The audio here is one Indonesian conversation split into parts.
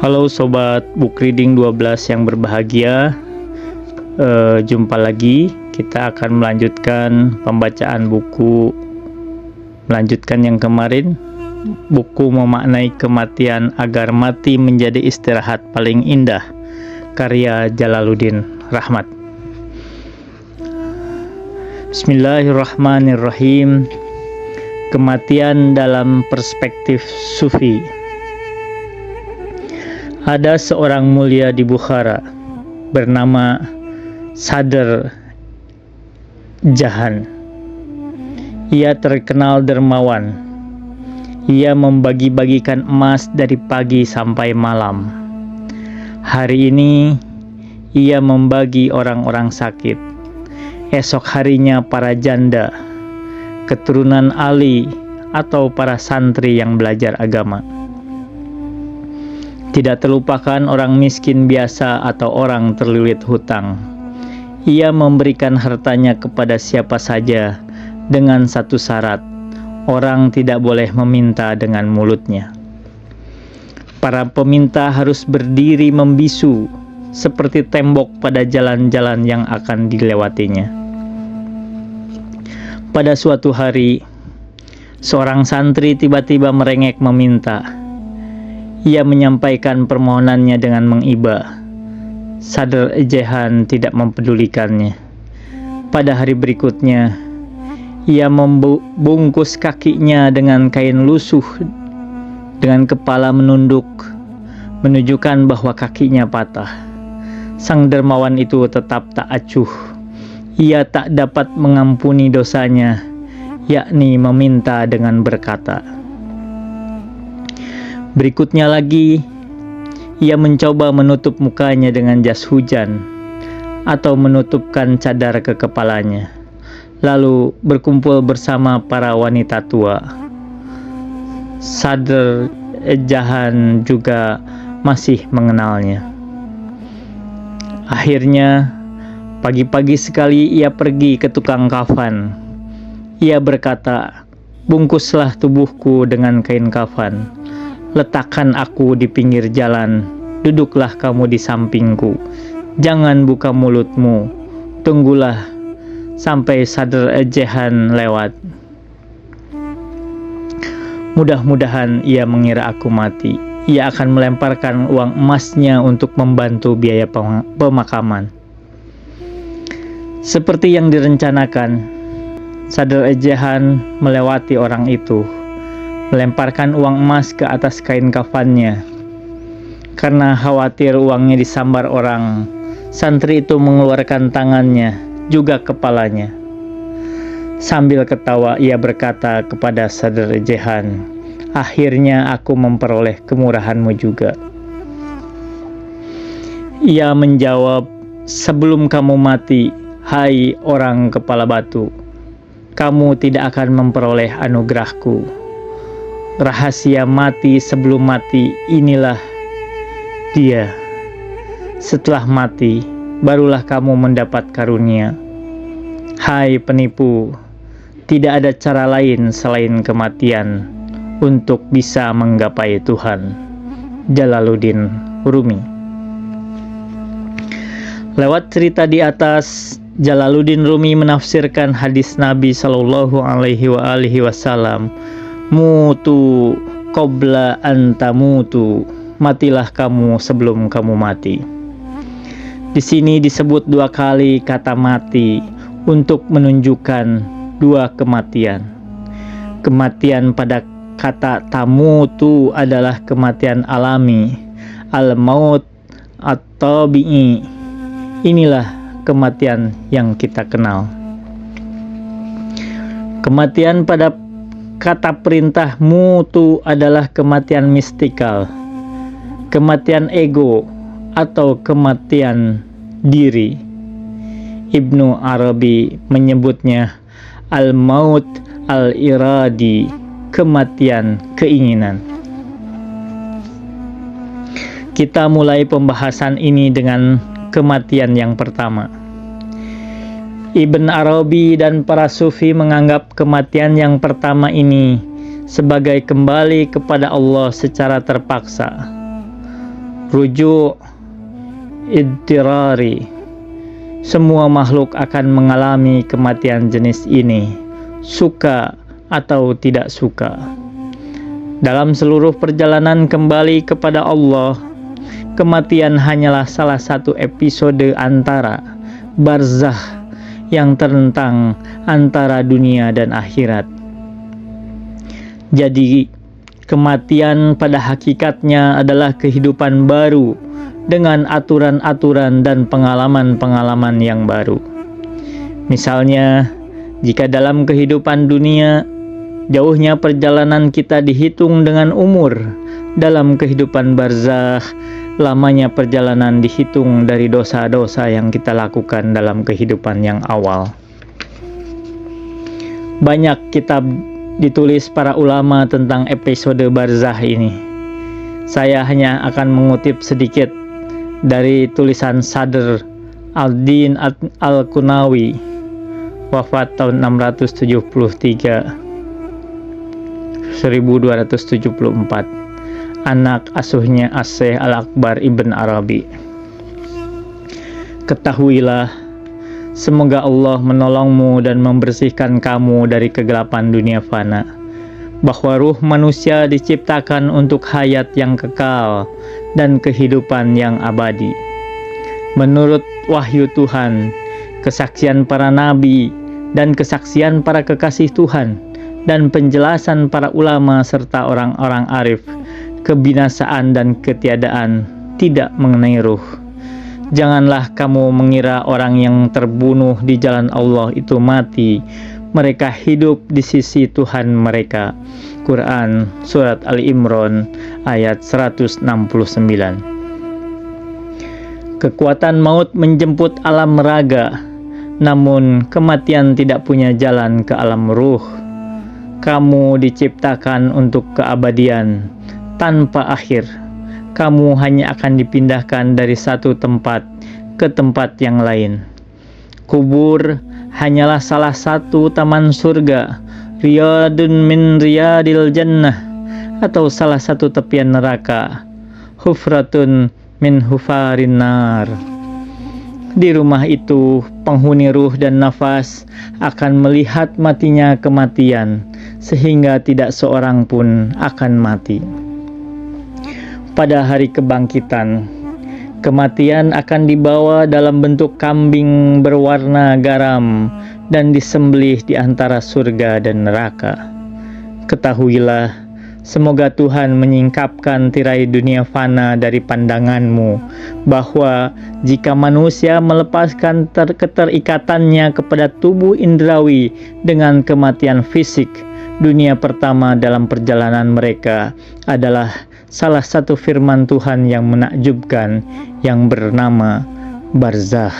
Halo Sobat Book Reading 12 yang berbahagia, jumpa lagi. Kita akan melanjutkan pembacaan buku, melanjutkan yang kemarin, buku Memaknai Kematian Agar Mati Menjadi Istirahat Paling Indah, karya Jalaluddin Rahmat. Bismillahirrahmanirrahim. Kematian dalam perspektif Sufi. Ada seorang mulia di Bukhara bernama Sadr Jahan. Ia terkenal dermawan. Ia membagi-bagikan emas dari pagi sampai malam. Hari ini ia membagi orang-orang sakit. Esok harinya para janda, keturunan Ali atau para santri yang belajar agama. Tidak terlupakan orang miskin biasa atau orang terlilit hutang. Ia memberikan hartanya kepada siapa saja dengan satu syarat: orang tidak boleh meminta dengan mulutnya. Para peminta harus berdiri membisu seperti tembok pada jalan-jalan yang akan dilewatinya. Pada suatu hari, seorang santri tiba-tiba merengek meminta. Ia menyampaikan permohonannya dengan mengiba. Sadr Jahan tidak mempedulikannya. Pada hari berikutnya, ia membungkus kakinya dengan kain lusuh dengan kepala menunduk, menunjukkan bahwa kakinya patah. Sang dermawan itu tetap tak acuh. Ia tak dapat mengampuni dosanya, yakni meminta dengan berkata. Berikutnya lagi, ia mencoba menutup mukanya dengan jas hujan atau menutupkan cadar ke kepalanya, lalu berkumpul bersama para wanita tua. Sadr Jahan juga masih mengenalnya. Akhirnya, pagi-pagi sekali ia pergi ke tukang kafan. Ia berkata, "Bungkuslah tubuhku dengan kain kafan. Letakkan aku di pinggir jalan, duduklah kamu di sampingku. Jangan buka mulutmu, tunggulah sampai Sadr Jahan lewat. Mudah-mudahan ia mengira aku mati. Ia akan melemparkan uang emasnya untuk membantu biaya pemakaman." Seperti yang direncanakan, Sadr Jahan melewati orang itu, melemparkan uang emas ke atas kain kafannya. Karena khawatir uangnya disambar orang, santri itu mengeluarkan tangannya, juga kepalanya. Sambil ketawa ia berkata kepada Sadr Jahan, "Akhirnya aku memperoleh kemurahanmu juga." Ia menjawab, "Sebelum kamu mati, hai orang kepala batu, kamu tidak akan memperoleh anugerahku. Rahasia mati sebelum mati inilah dia. Setelah mati, barulah kamu mendapat karunia. Hai penipu, tidak ada cara lain selain kematian untuk bisa menggapai Tuhan." Jalaluddin Rumi. Lewat cerita di atas, Jalaluddin Rumi menafsirkan hadis Nabi Shallallahu Alaihi Wasallam, "Mutu qabla an tamutu." Matilah kamu sebelum kamu mati. Di sini disebut dua kali kata mati untuk menunjukkan dua kematian. Kematian pada kata tamutu adalah kematian alami, al-maut at-tabi'i. Inilah kematian yang kita kenal. Kematian pada kata perintah mutu adalah kematian mistikal, kematian ego atau kematian diri. Ibnu Arabi menyebutnya al-maut al-iradi, kematian keinginan. Kita mulai pembahasan ini dengan kematian yang pertama. Ibn Arabi dan para sufi menganggap kematian yang pertama ini sebagai kembali kepada Allah secara terpaksa. Rujuk idtirari. Semua makhluk akan mengalami kematian jenis ini, suka atau tidak suka. Dalam seluruh perjalanan kembali kepada Allah, kematian hanyalah salah satu episode antara barzakh yang terentang antara dunia dan akhirat. Jadi, kematian pada hakikatnya adalah kehidupan baru dengan aturan-aturan dan pengalaman-pengalaman yang baru. Misalnya, jika dalam kehidupan dunia, jauhnya perjalanan kita dihitung dengan umur, dalam kehidupan barzakh, lamanya perjalanan dihitung dari dosa-dosa yang kita lakukan dalam kehidupan yang awal. Banyak kitab ditulis para ulama tentang episode barzakh ini. Saya hanya akan mengutip sedikit dari tulisan Sadr al-Din al-Qunawi, wafat tahun 1274, anak asuhnya As-Syaikh Al-Akbar Ibn Arabi. Ketahuilah, semoga Allah menolongmu dan membersihkan kamu dari kegelapan dunia fana, bahwa ruh manusia diciptakan untuk hayat yang kekal dan kehidupan yang abadi. Menurut wahyu Tuhan, kesaksian para nabi, dan kesaksian para kekasih Tuhan, dan penjelasan para ulama serta orang-orang arif, kebinasaan dan ketiadaan tidak mengenai ruh. Janganlah kamu mengira orang yang terbunuh di jalan Allah itu mati. Mereka hidup di sisi Tuhan mereka. Quran Surat Ali Imran ayat 169. Kekuatan maut menjemput alam raga, namun kematian tidak punya jalan ke alam ruh. Kamu diciptakan untuk keabadian tanpa akhir. Kamu hanya akan dipindahkan dari satu tempat ke tempat yang lain. Kubur hanyalah salah satu taman surga, riyadun min riyadil jannah, atau salah satu tepian neraka, hufratun min hufarin nar. Di rumah itu, penghuni ruh dan nafas akan melihat matinya kematian, sehingga tidak seorang pun akan mati. Pada hari kebangkitan, kematian akan dibawa dalam bentuk kambing berwarna garam dan disembelih di antara surga dan neraka. Ketahuilah, semoga Tuhan menyingkapkan tirai dunia fana dari pandanganmu, bahwa jika manusia melepaskan keterikatannya kepada tubuh indrawi dengan kematian fisik, dunia pertama dalam perjalanan mereka adalah salah satu firman Tuhan yang menakjubkan yang bernama barzakh.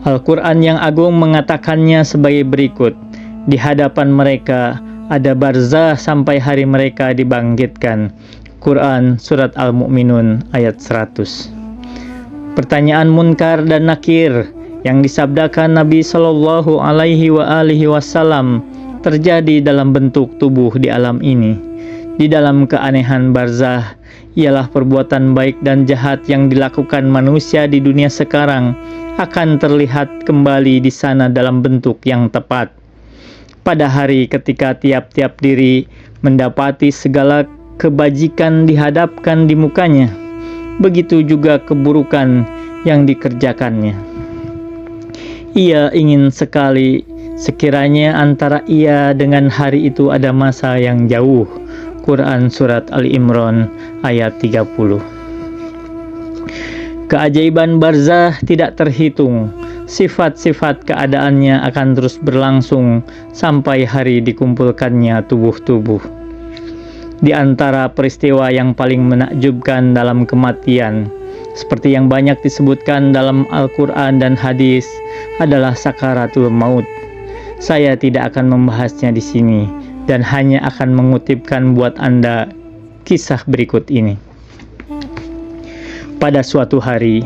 Al-Quran yang agung mengatakannya sebagai berikut: di hadapan mereka ada barzakh sampai hari mereka dibangkitkan. Quran Surat Al-Mu'minun ayat 100. Pertanyaan munkar dan nakir yang disabdakan Nabi Shallallahu Alaihi Wasallam terjadi dalam bentuk tubuh di alam ini. Di dalam keanehan barzakh ialah perbuatan baik dan jahat yang dilakukan manusia di dunia sekarang akan terlihat kembali di sana dalam bentuk yang tepat. Pada hari ketika tiap-tiap diri mendapati segala kebajikan dihadapkan di mukanya, begitu juga keburukan yang dikerjakannya. Ia ingin sekali sekiranya antara ia dengan hari itu ada masa yang jauh. Quran Surat Ali Imran ayat 30. Keajaiban barzakh tidak terhitung. Sifat-sifat keadaannya akan terus berlangsung sampai hari dikumpulkannya tubuh-tubuh. Di antara peristiwa yang paling menakjubkan dalam kematian, seperti yang banyak disebutkan dalam Al-Quran dan hadis, adalah sakaratul maut. Saya tidak akan membahasnya di sini dan hanya akan mengutipkan buat Anda kisah berikut ini. Pada suatu hari,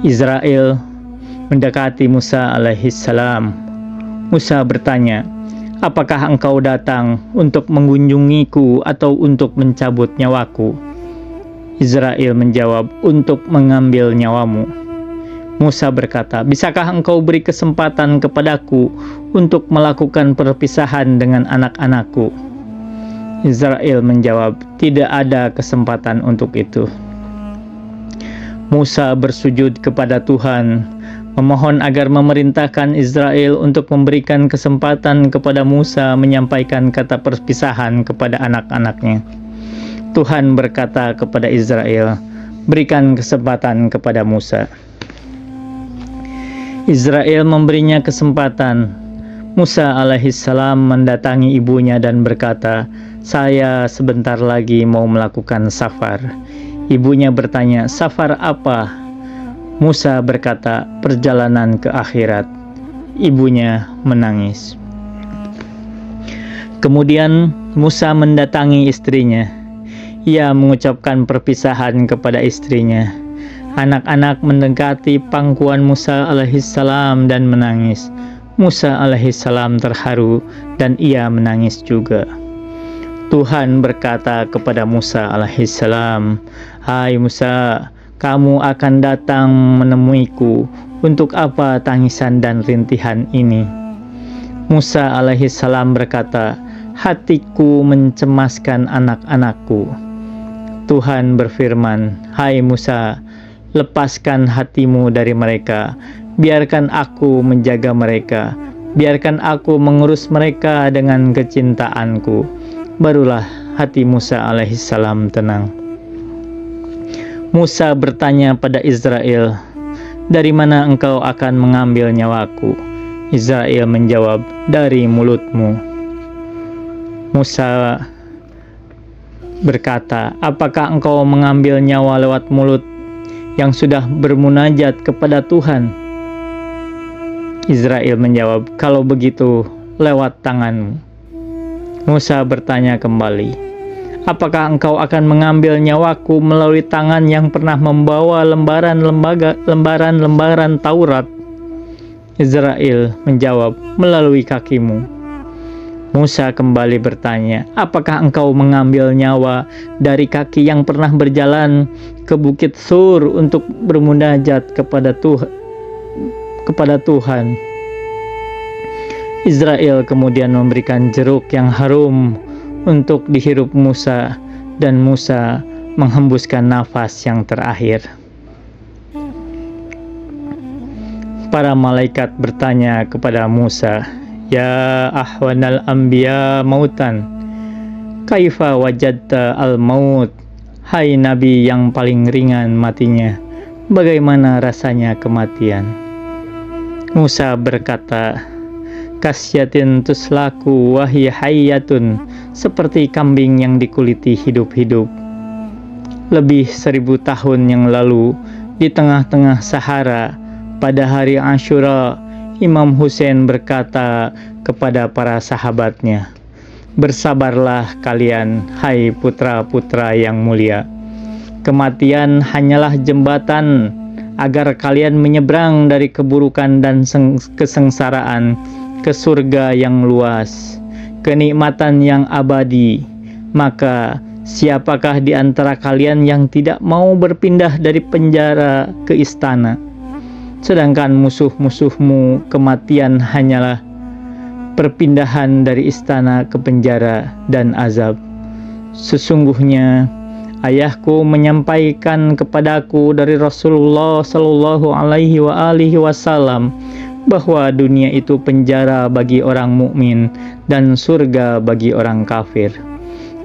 Israel mendekati Musa alaihissalam. Musa bertanya, "Apakah engkau datang untuk mengunjungiku atau untuk mencabut nyawaku?" Israel menjawab, "Untuk mengambil nyawamu." Musa berkata, "Bisakah engkau beri kesempatan kepadaku untuk melakukan perpisahan dengan anak-anakku?" Israel menjawab, "Tidak ada kesempatan untuk itu." Musa bersujud kepada Tuhan, memohon agar memerintahkan Israel untuk memberikan kesempatan kepada Musa menyampaikan kata perpisahan kepada anak-anaknya. Tuhan berkata kepada Israel, "Berikan kesempatan kepada Musa." Israel memberinya kesempatan. Musa alaihissalam mendatangi ibunya dan berkata, "Saya sebentar lagi mau melakukan safar." Ibunya bertanya, "Safar apa?" Musa berkata, "Perjalanan ke akhirat." Ibunya menangis. Kemudian Musa mendatangi istrinya. Ia mengucapkan perpisahan kepada istrinya. Anak-anak mendekati pangkuan Musa alaihissalam dan menangis. Musa alaihissalam terharu dan ia menangis juga. Tuhan berkata kepada Musa alaihissalam, "Hai Musa, kamu akan datang menemuiku. Untuk apa tangisan dan rintihan ini?" Musa alaihissalam berkata, "Hatiku mencemaskan anak-anakku." Tuhan berfirman, "Hai Musa, lepaskan hatimu dari mereka. Biarkan aku menjaga mereka. Biarkan aku mengurus mereka dengan kecintaanku." Barulah hati Musa alaihissalam tenang. Musa bertanya pada Israel, "Dari mana engkau akan mengambil nyawaku?" Israel menjawab, "Dari mulutmu." Musa berkata, "Apakah engkau mengambil nyawa lewat mulut yang sudah bermunajat kepada Tuhan?" Israel menjawab, "Kalau begitu, lewat tanganmu." Musa bertanya kembali, "Apakah engkau akan mengambil nyawaku melalui tangan yang pernah membawa lembaran-lembaran Taurat?" Israel menjawab, "Melalui kakimu." Musa kembali bertanya, "Apakah engkau mengambil nyawa dari kaki yang pernah berjalan ke Bukit Sur untuk bermunajat kepada Tuhan?" Israel kemudian memberikan jeruk yang harum untuk dihirup Musa, dan Musa menghembuskan nafas yang terakhir. Para malaikat bertanya kepada Musa, "Ya ahwanal anbiya mautan, kaifa wajadta al-maut?" Hai Nabi yang paling ringan matinya, bagaimana rasanya kematian? Musa berkata, "Kasyatin tuslaku wahiya hayyatun," seperti kambing yang dikuliti hidup-hidup. Lebih 1000 tahun yang lalu, di tengah-tengah Sahara, pada hari Asyura, Imam Hussein berkata kepada para sahabatnya, "Bersabarlah kalian, hai putra-putra yang mulia. Kematian hanyalah jembatan agar kalian menyeberang dari keburukan dan kesengsaraan ke surga yang luas, kenikmatan yang abadi. Maka siapakah di antara kalian yang tidak mau berpindah dari penjara ke istana? Sedangkan musuh-musuhmu kematian hanyalah perpindahan dari istana ke penjara dan azab. Sesungguhnya ayahku menyampaikan kepadaku dari Rasulullah Shallallahu Alaihi Wasallam bahwa dunia itu penjara bagi orang mukmin dan surga bagi orang kafir.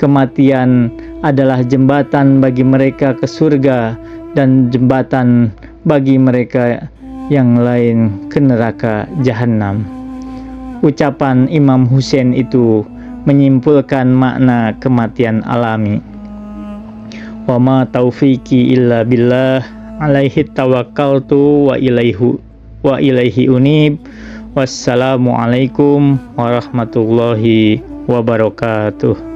Kematian adalah jembatan bagi mereka ke surga dan jembatan bagi mereka yang lain ke neraka jahanam." Ucapan Imam Hussein itu menyimpulkan makna kematian alami. "Wa ma taufiqi illa billah, alaihi tawakkaltu wa ilaihi unib. Wassalamualaikum warahmatullahi wabarakatuh."